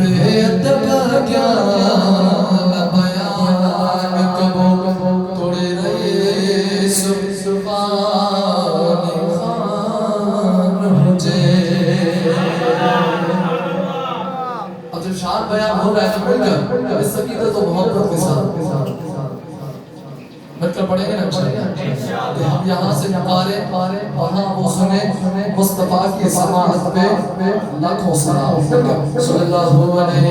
ادب کیا بیان کبو توڑے رہے سبحان خان مجھے. اب جب شعر بیان ہو رہا ہے تو مل کر اس عقیدت و محبت کے ساتھ مل کر پڑھیں گے نا کہ ہم یہاں سے پارے وہاں وہ سنیں مصطفیٰ کی سماعت پہ لاکھوں سلام. صلی اللہ علیہ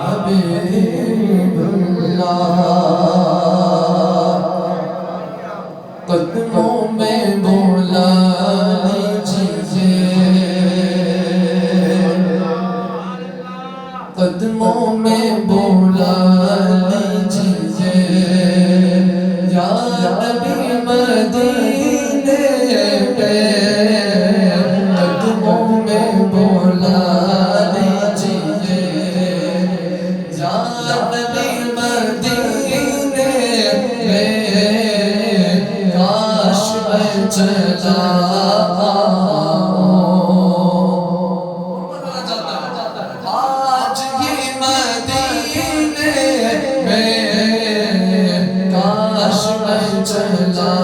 حبیب اللہ. قدموں میں بولا لیجیے قدموں میں بولا لیجیے یا نبی مدینے پہ قدموں میں بولا لیجیے یا نبی مدینے پہ کاش میں چلا آج ہی مدینے میں کاش میں چلا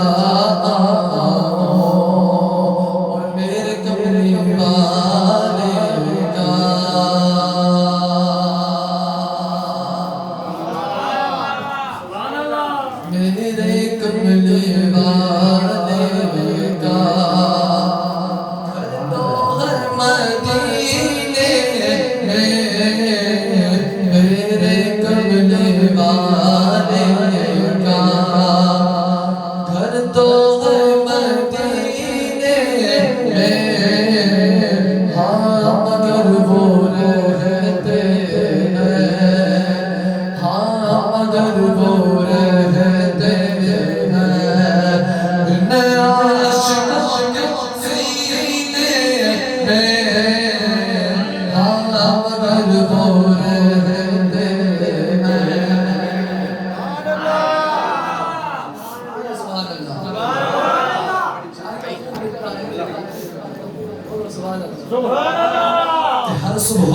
اور میرے کملی والے کا میرے کملی والے کا گھر تو ہر مدینے میں میرے کملی والے کا گھر تو ہر مدینے میں. ہاں مگر وہ رہتے ہیں ہاں مگر وہ رہتے ہیں ان عاشقوں کے سینے میں. ہاں مگر وہ رہتے ہیں. ہر صبح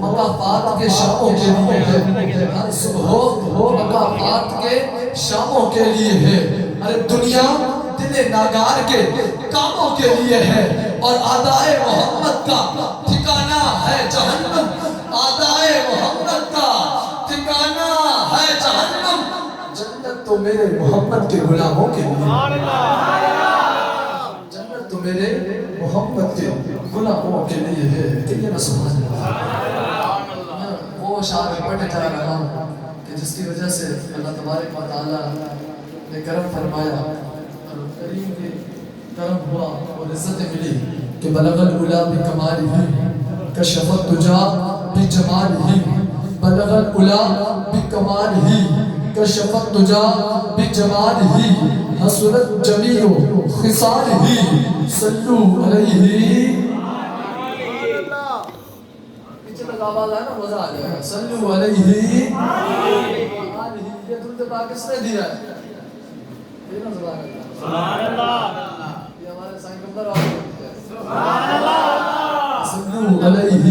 مقافات کے شاموں کے لیے ہے. ہر صبح مقافات کے شاموں کے لیے ہے. ارے دنیا دل ناگار کے کاموں کے لیے ہے اور آدائے محمد کا ٹھکانہ ہے جہنم. آدائے محمد کا ٹھکانہ ہے جہنم. جنت تو میرے محمد کے غلاموں کے لیے جنت تو میرے محمد کے غلاموں کے لیے ہے. کہیے نا سبحان اللہ. وہ شعر پڑھنے جا رہا ہوں کہ جس کی وجہ سے اللہ تبارک و تعالیٰ نے کرم فرمایا اور کریم کے کرم ہوا اور عزت ملی کہ بلغ العلا بکمالہ کشف الدجا بجمالہ. بلغ العلا بکمالہ کشف الدجا بجمالہ حسنت جمیع خصالہ صلو علیہ. پیچھے تک آواز آئے نا مزہ آ جائے گا. صلو علیہ یہ درود پاک کس نے دیا ہے؟ یہ نا سبحان اللہ. یہ ہمارے سائن نمبر والے سبحان اللہ. صلو علیہ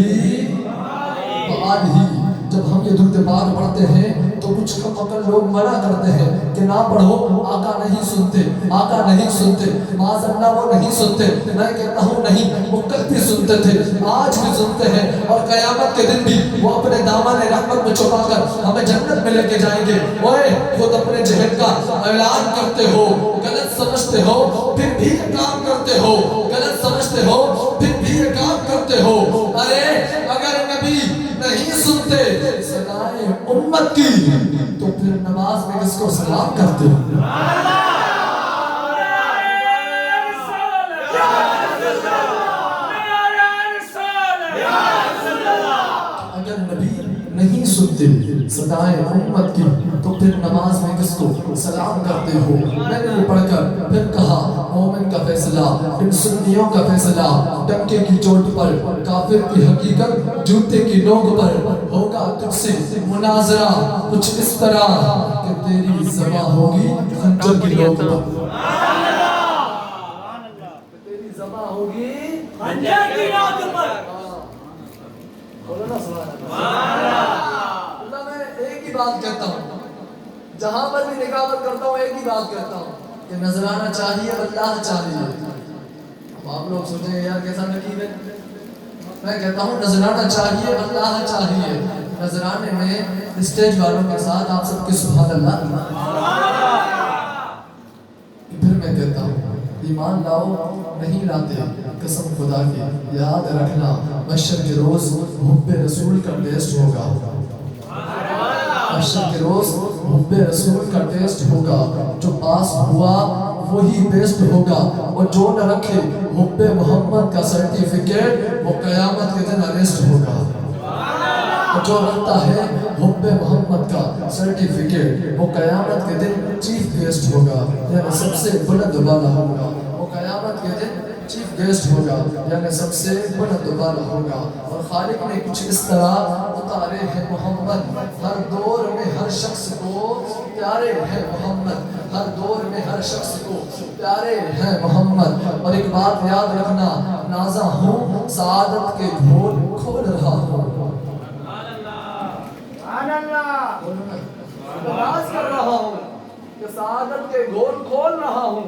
وآلہ. جب ہم یہ درود پاک پڑھتے ہیں تو کچھ کم عقل لوگ منع کرتے ہیں کہ نہ پڑھو. آقا نہیں سنتے آقا نہیں سنتے معاذ اللہ وہ نہیں سنتے. میں کہتا ہوں نہیں وہ کل بھی سنتے تھے آج بھی سنتے ہیں اور قیامت کے دن بھی وہ اپنے دامن رحمت میں چھپا کر ہمیں جنت میں لے کے جائیں گے. اوے خود اپنے جہد کا اعلان کرتے ہو غلط سمجھتے ہو پھر بھی یہ کام کرتے ہو. غلط سمجھتے ہو پھر بھی یہ کام کرتے ہو. ارے اگر نبی نہیں سنتے صدائے امت کی تو پھر نماز میں کس کو سلام کرتے ہو؟ اگر نبی نہیں سنتے صدائے امت کی تو پھر نماز میں کس کو سلام کرتے ہو؟ میں نے یہ پڑھ کر پھر کہا مومن کا فیصلہ ان سنیوں کا فیصلہ ڈنکے کی چوٹ پر کافر کی حقیقت جوتے کی نوک پر ہوگا. سے مناظرہ کچھ اس طرح کہ تیری زبان ہوگی خنجر کی نوک پر، تیری زبان ہوگی خنجر کی نوک پر۔ بولو نا سبحان اللہ۔ اللہ میں ایک ہی بات کہتا ہوں، جہاں پر بھی نکاحت کرتا ہوں ایک ہی بات کہتا ہوں کہ نذرانہ چاہیے اللہ چاہیے۔ اب آپ لوگ سوچیں یار کیسا نقیب ہے، میں کہتا ہوں نذرانہ چاہیے اللہ چاہیے۔ نذرانے میں اسٹیج والوں کے ساتھ آپ سب کے سبحان اللہ۔ پھر میں کہتا ہوں ایمان لاؤ نہیں لاتے قسم خدا کی، یاد رکھنا محشر کے روز حب رسول کا ٹیسٹ ہوگا، محشر کے روز حب رسول کا ٹیسٹ ہوگا، جو پاس ہوا وہی بیسٹ ہوگا، اور جو نہ رکھے حب محمد کا سرٹیفکیٹ وہ قیامت کے دن اریسٹ ہوگا، اور جو رکھتا ہے حب محمد کا سرٹیفکیٹ وہ قیامت کے دن چیف گیسٹ ہوگا، یعنی سب سے بلند بالا ہوگا، وہ قیامت کے دن چیف گیسٹ ہوگا، یعنی سب سے بلند بالا ہوگا۔ اور خالق نے کچھ اس طرح اتارے ہیں محمد، ہر دور میں ہر شخص کو پیارے ہیں محمد، ہر دور میں ہر شخص کو پیارے ہیں محمد۔ اور ایک بات یاد رکھنا، نازا ہوں سعادت کے گھول کھول رہا ہوں، راز کر رہا ہوں کہ سعادت کے گھول کھول رہا ہوں،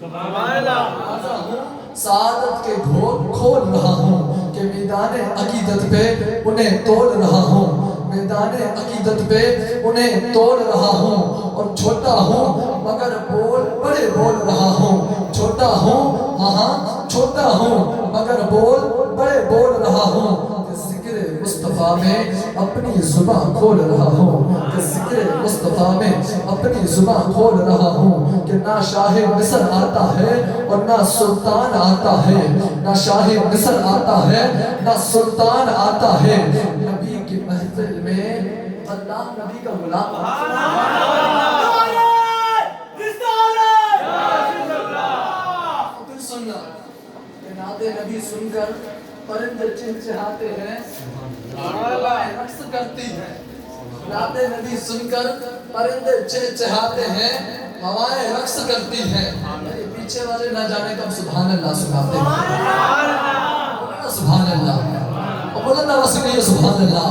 نازا ہوں سعادت کے گھول کھول رہا ہوں، کہ میدان عقیدت پہ انہیں توڑ رہا ہوں، میدان عقیدت پہ انہیں توڑ رہا ہوں، اور چھوٹا ہوں مگر بول بڑے بول رہا ہوں، چھوٹا ہوں ہاں چھوٹا ہوں مگر بول بڑے بول رہا ہوں، کہ ذکر مصطفیٰ میں اپنی زبان کھول رہا ہوں، کہ ذکر مصطفیٰ میں اپنی زبان کھول رہا ہوں، کہ نہ شاہ مصر آتا ہے اور نہ سلطان آتا ہے، نہ شاہ مصر آتا ہے نہ سلطان آتا ہے، نبی کی محفل میں اللہ نبی کا غلام آتا ہے۔ پھر سننا کہ نعت نبی سن کر پرندے چہچہاتے ہیں، ہوائیں رقص کرتی ہیں، نعت نبی سن کر پرندے چہچہاتے ہیں، ہوائیں رقص کرتی ہیں، پیچھے والے نہ جانے کب سبحان اللہ سناتے ہیں، سبحان اللہ، اور بلند آواز سے کہیے سبحان اللہ،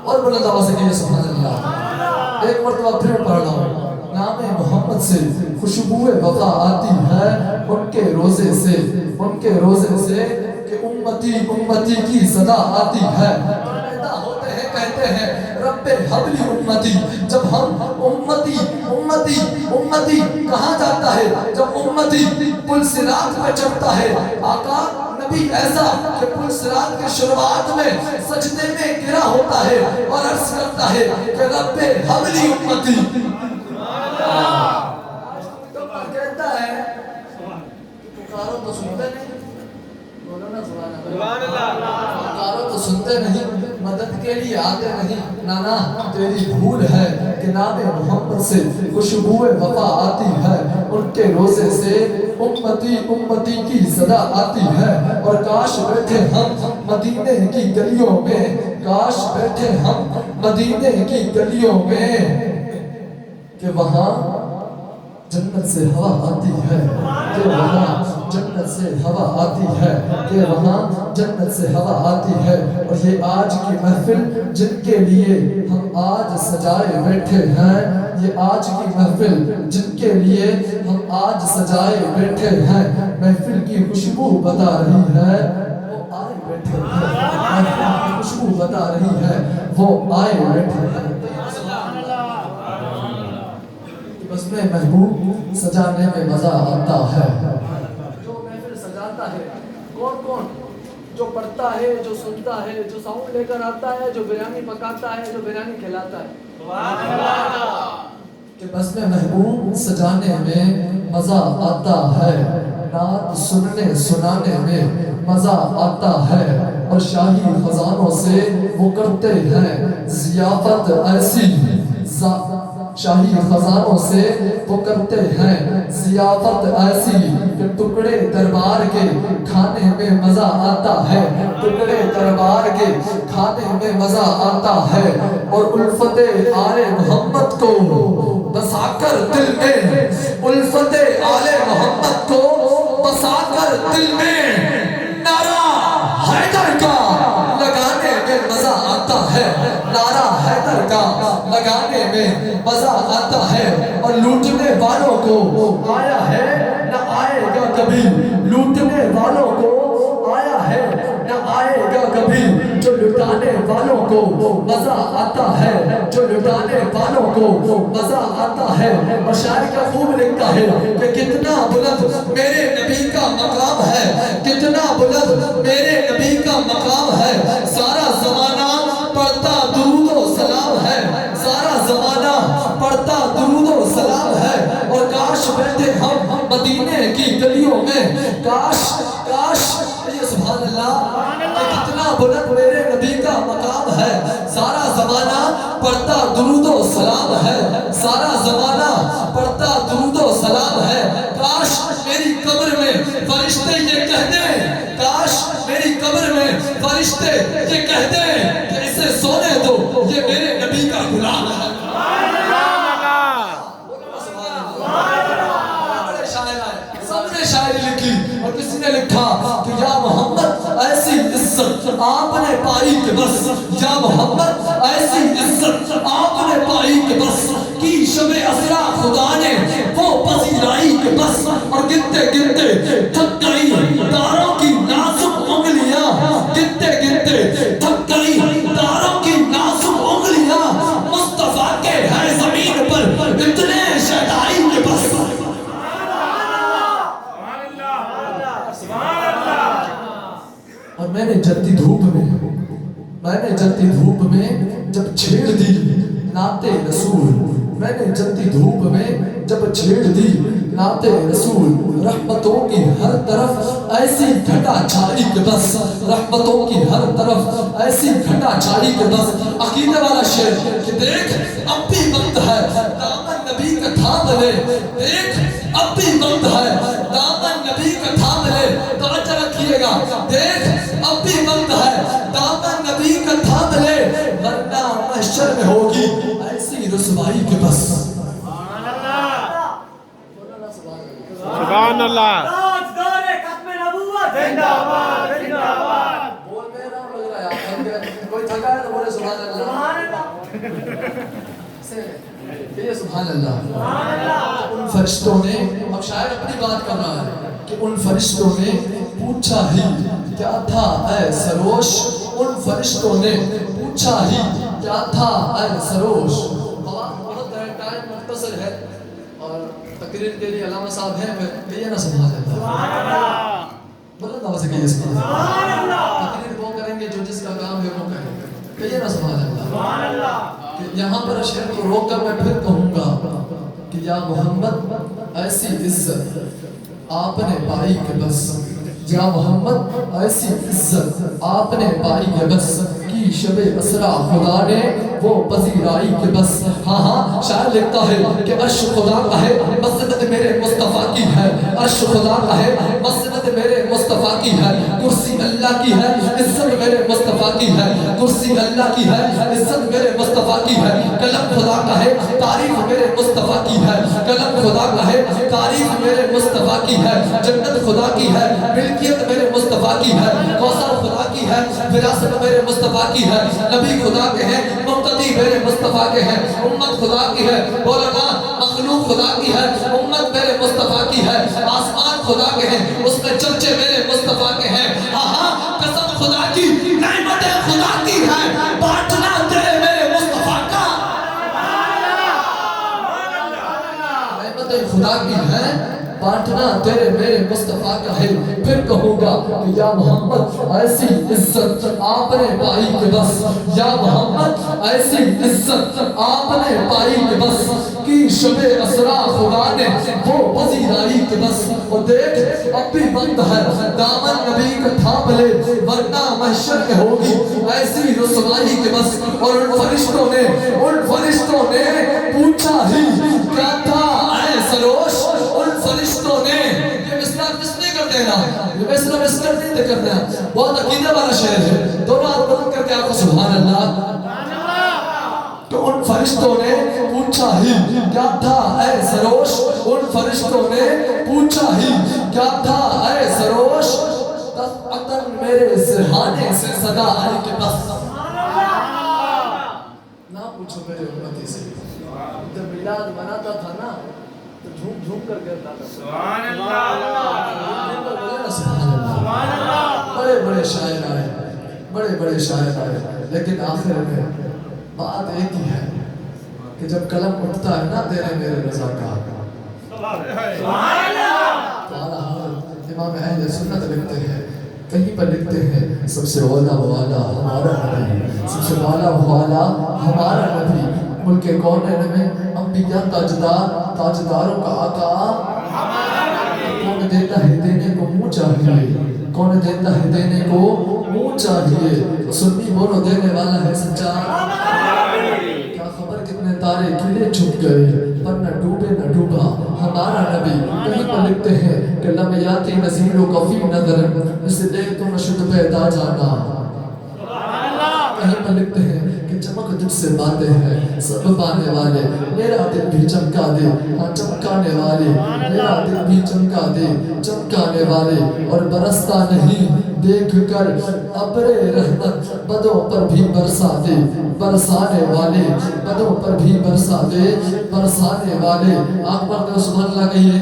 اور بلند آواز سے کہیے سبحان اللہ۔ ایک مرتبہ پھر پڑھ رہا ہوں، نام محمد سے خوشبو وفا آتی ہے ان کے روزے سے، ان کے روزے سے، کہ امتی امتی کی صدا آتی ہے، پیدا ہوتے ہیں کہتے ہیں رب حبلی امتی، جب ہم امتی امتی امتی کہاں جاتا ہے، جب امتی پل صراط پہ چڑھتا ہے، آقا نبی ایسا کہ پل صراط کے شروعات میں سجدے میں گرا ہوتا ہے اور عرض کرتا ہے کہ رب حبلی امتی، تو کہتا ہے پکارو تو سنتے نہیں، بولو نا سبحان اللہ، پکارو تو سنتے نہیں، مدد کے لیے آتے نہیں، نانا تیری بھول ہے کہ نام محمد سے خوشبو وفا آتی ہے ان کے روزے سے، امتی امتی کی صدا آتی ہے، اور کاش بیٹھے ہم مدینے کی گلیوں میں، کاش بیٹھے ہم مدینے کی گلیوں میں، کہ وہاں جنت سے ہوا آتی ہے، کہ وہاں جنت سے ہوا آتی ہے، کہ وہاں جنت سے ہوا آتی ہے۔ اور یہ آج کی محفل جن کے لیے ہم آج سجائے بیٹھے ہیں، یہ آج کی محفل جن کے لیے ہم آج سجائے بیٹھے ہیں، محفل کی خوشبو بتا رہی ہے وہ آئے بیٹھے ہیں، محفل کی خوشبو بتا رہی ہے وہ آئے بیٹھے ہیں۔ بس میں محبوب سجانے میں مزہ آتا ہے، جو محفل سجاتا ہے کون کون، جو پڑھتا ہے، جو سنتا ہے، جو ساؤنڈ لے کر آتا ہے، جو بریانی پکاتا ہے، جو بریانی کھلاتا ہے، کہ بس میں محبوب سجانے میں مزہ آتا ہے، نعت سننے سنانے میں مزہ آتا ہے، اور شاہی خزانوں سے وہ کرتے ہیں ضیافت ایسی، شاہی خزانوں سے وہ کرتے ہیں ضیافت ایسی کہ ٹکڑے دربار کے کھانے میں مزہ آتا ہے، ٹکڑے دربار کے کھانے میں مزہ آتا ہے، اور الفت آل محمد کو بسا کر دل میں، الفت آل محمد کو بسا کر دل میں نعرہ حیدر کا لگانے میں مزہ آتا ہے، نعرہ حیدر کا لگانے میں مزہ آتا ہے، اور لوٹنے والوں کو آیا ہے نہ آئے گا کبھی، لوٹنے والوں کو آیا ہے نہ آئے گا کبھی، جو لٹانے والوں کو مزہ آتا ہے، جو لٹانے والوں کو مزہ آتا ہے۔ اور شاعر کا خوب لکھتا ہے کہ کتنا بلند میرے نبی کا مقام ہے، کتنا بلند میرے نبی کا مقام ہے، سارا زمانہ پڑھتا درود و سلام ہے، سارا زمانہ پڑھتا درود و سلام ہے، اور کاش بیٹھے ہم مدینے کی گلیوں میں، کاش یہ سبحان اللہ کہ کتنا بلند میرے نبی کا مقام ہے، سارا زمانہ پڑھتا درود و سلام ہے، سارا زمانہ پڑھتا درود و سلام ہے، کاش میری قبر میں فرشتے یہ کہہ دیں، کاش میری قبر میں فرشتے یہ کہہ دیں کہ اسے سونے دو، یہ میرے نبی کا غلام ہے۔ سب نے شاعری لکھی، اور کسی نے لکھا کہ یا محمد ایسی عزت آپ نے پائی کہ بس، یا محمد ایسی عزت آپ نے پائی کہ بس، کی شب اسرا خدا نے وہ پذیرائی کہ بس، اور گنتے گنتے تھک گئی تاروں کی نازک انگلیاں، گنتے گنتے تھک گئی تاروں کی نازک انگلیاں، مصطفیٰ کے ہے زمین پر اتنے شہدائی کے بس۔ اور میں نے جلتی دھوپ میں جب چھیڑ دی نعت رسول، میں نے جلتی دھوپ میں جب چھیڑ دی نعت رسول، رحمتوں کی ہر طرف ایسی گھٹا چھائی کہ بس، رحمتوں کی ہر طرف ایسی گھٹا چھائی کہ بس۔ عقیدہ والا شعر کہ دیکھ اب بھی وقت ہے دامن نبی کا تھام لے، دیکھ اب بھی وقت ہے دامن نبی کا تھام لے، توجہ رکھیے گا، دیکھ اب بھی وقت ہے دامن نبی کا تھام لے، ورنہ محشر میں ہوگی ایسی رسوائی کے بس۔ سبحان اللہ، راجدار ختم نبوت زندہ باد، زندہ باد۔ بول میں نہ لگ رہا ہے، کوئی تھکا ہے تو بولے سبحان اللہ، یہ سبحان اللہ۔ ان فرشتوں نے، اب شاعر اپنی بات کر رہا ہے کہ ان فرشتوں نے پوچھا ہی کیا تھا اے سروش، ان فرشتوں نے پوچھا ہی کیا تھا اے سروش۔ بہت ٹائم مختصر ہے اور تقریر کے لیے علامہ صاحب ہیں، کہیے نا سبحان اللہ، بلند آواز سے کہیے سبحان اللہ۔ تقریر وہ کریں گے جو جس کا کام ہے وہ کریں گے، کہیے نا سبحان اللہ۔ یہاں پر شعر کو روک کر میں پھر کہوں گا کہ یا محمد ایسی عزت آپ نے پائی کہ بس، یا محمد ایسی عزت آپ نے پائی کہ بس، کی شب اسرا خدا نے وہ پذیرائی کہ بس۔ ہاں ہاں شاعر لکھتا ہے کہ عرش خدا کا ہے مسند میرے مصطفیٰ کی ہے، عرش خدا کا ہے مسند میرے مصطفیٰ کی ہے، کرسی اللہ کی ہے عزت میرے مصطفیٰ کی ہے، کرسی اللہ کی ہے عزت میرے مصطفیٰ کی ہے، قلم خدا کا ہے تعریف میرے مصطفیٰ کی ہے، قلم خدا کا ہے تعریف میرے مصطفیٰ کی ہے، جنت خدا کی ہے ملکیت میرے مصطفیٰ کی ہے، کوثر خدا کی ہے وراثت میرے مصطفیٰ کی ہے، نبی خدا کے ہیں مقتدی میرے مصطفیٰ کے ہیں، امت خدا کی ہے مولانا مخلوق خدا کی ہے، امت میرے مصطفیٰ کی ہے، آسمان خدا کے ہیں اس میں چرچے میرے مصطفیٰ کے ہیں، ہاں قسم خدا کی نعمتیں خدا کی ہے بانٹنا تیرے میرے مصطفیٰ کا، نعمتیں خدا کی ہے بانٹنا تیرے میرے مصطفیٰ کا ہے۔ پھر کہوں گا کہ یا محمد ایسی عزت آپ نے پائی کہ بس، یا محمد ایسی عزت آپ نے پائی کہ بس، کی شب اسرا خدا نے وہ پذیرائی کہ بس۔ اور دیکھ اب بھی وقت ہے دامن نبی کا تھام لے، ورنہ محشر میں ہوگی ایسی رسوائی کہ بس۔ اور ان فرشتوں نے پوچھا سجدے کرنا ہے، بہت عقیدہ والا شعر ہے، دونوں ہاتھ بلند کر کے آقا سبحان اللہ۔ تو ان فرشتوں نے پوچھا ہی کیا تھا اے سروش، ان فرشتوں نے پوچھا ہی کیا تھا اے سروش، دفعتاً میرے سرہانے سے صدا آئی کہ بس۔ نہ پوچھو میرے امتی سے، جب میلاد مناتا تھا نا تو جھوم جھوم کر کرتا تھا سبحان اللہ، سبحان اللہ۔ بڑے بڑے شاعر آئے، بڑے بڑے شاعر آئے، لیکن آخر میں بات ایک ہی ہے کہ جب قلم اٹھتا ہے نا تیرے میرے رضا کا، تو امام اہل سنت لکھتے ہیں، کہیں پر لکھتے ہیں سب سے اولا والا ہمارا نبی، سب سے والا والا ہمارا نبی، ملک کونین میں انبیاء تاجدار، تاجداروں کا آقا کون دیتا ہے دینے کو منہ چاہیے، کون دیتا ہے دینے کو منہ چاہیے، سنی بولو دینے والا ہے سچا۔ کیا خبر کتنے تارے کلے چھپ گئے پر نہ ڈوبے نہ ڈوبا ہمارا نبی، کہیں پر لکھتے ہیں کہ لم یاتی نظیر و کفی نظر اس دیکھ تو نشد پیدا جانا، کہیں پر لکھتے ہیں کہ چمک تجھ سے باتیں ہیں سب پانے والے، میرا دل بھی چمکا دے ہاں چمکانے والے، میرا دل بھی چمکا دے چمکانے والے، اور برستا نہیں دیکھ کر ابر رحمت بدوں پر بھی برسا دے، برسانے والے بدوں پر بھی برسا دے، برسانے والے۔ آنکھ پر دو سبحان اللہ کہیے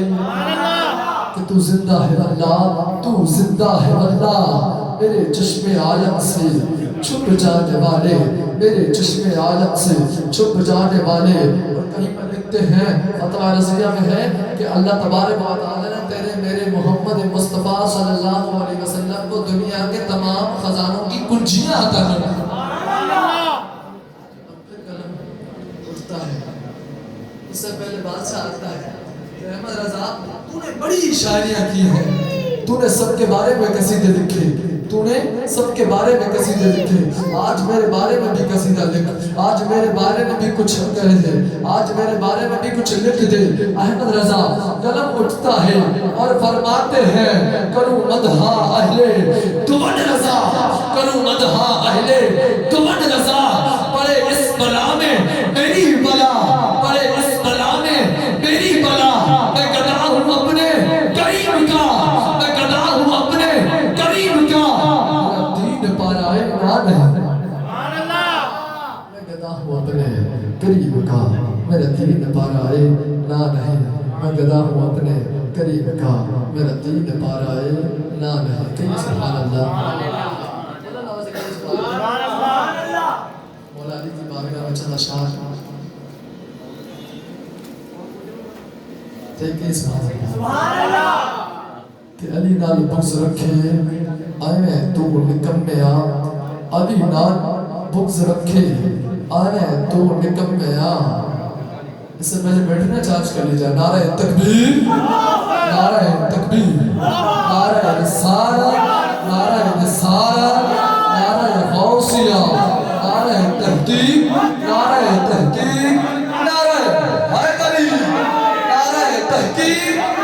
کہ تو زندہ ہے اللہ، تو زندہ ہے اللہ، میرے چشم عالم سے چھپ جانے والے، میرے چشم عالم سے چھپ جانے والے۔ اور کہیں پر لکھتے ہیں فتح رضیہ میں ہے کہ اللہ تبارک و تعالی نے تیرے میرے محمد مصطفیٰ صلی اللہ علیہ وسلم کو دنیا کے تمام خزانوں کی کنجیاں عطا کر دی۔ اٹھتا ہے، اس سے پہلے بادشاہ آتا ہے کہ احمد رضا تو نے بڑی شاعریاں کی ہیں، تو نے سب کے بارے میں قصیدے لکھے، تو نے سب کے بارے میں قصیدے لکھے، آج میرے بارے میں بھی قصیدہ لکھ، آج میرے بارے میں بھی کچھ کہہ دے، آج میرے بارے میں بھی کچھ لکھ دے۔ احمد رضا قلم اٹھتا ہے اور فرماتے ہیں کروں مدحا اہلِ تمن رضا، کروں مدحا اہلِ تمن رضا، پڑے اس بلا میں میری بلا، پڑے اس بلا میں میری بلا، میں گدا ہوں اپنے کریم کا، میں گدا ہوں اپنے کریم کا، میرا دین پارائے نام ہے، میں گدا ہوں اپنے کریم کا، میرا دین پارائے نام ہے، میں گدا ہوں اپنے کریم کا، میرا دین پارائے نام ہے۔ کہیں سبحان اللہ، مولا علی کی بارگاہ میں چند اشعار کہ سبحان اللہ، کہ علی نال بغض رکھے آئے تو نکمیا، علی نال بغض رکھے آئے تو نکمیا۔ اس سے پہلے بیٹھنا چارج کر لیجئے، نعرہ تکبیر، نعرہ تکبیر، نعرہ رسالہ، نعرہ رسالہ، نعرہ غوثیہ، نعرہ تحقیق، نعرہ تحقیق، نعرہ حیدری، نعرہ تحقیق،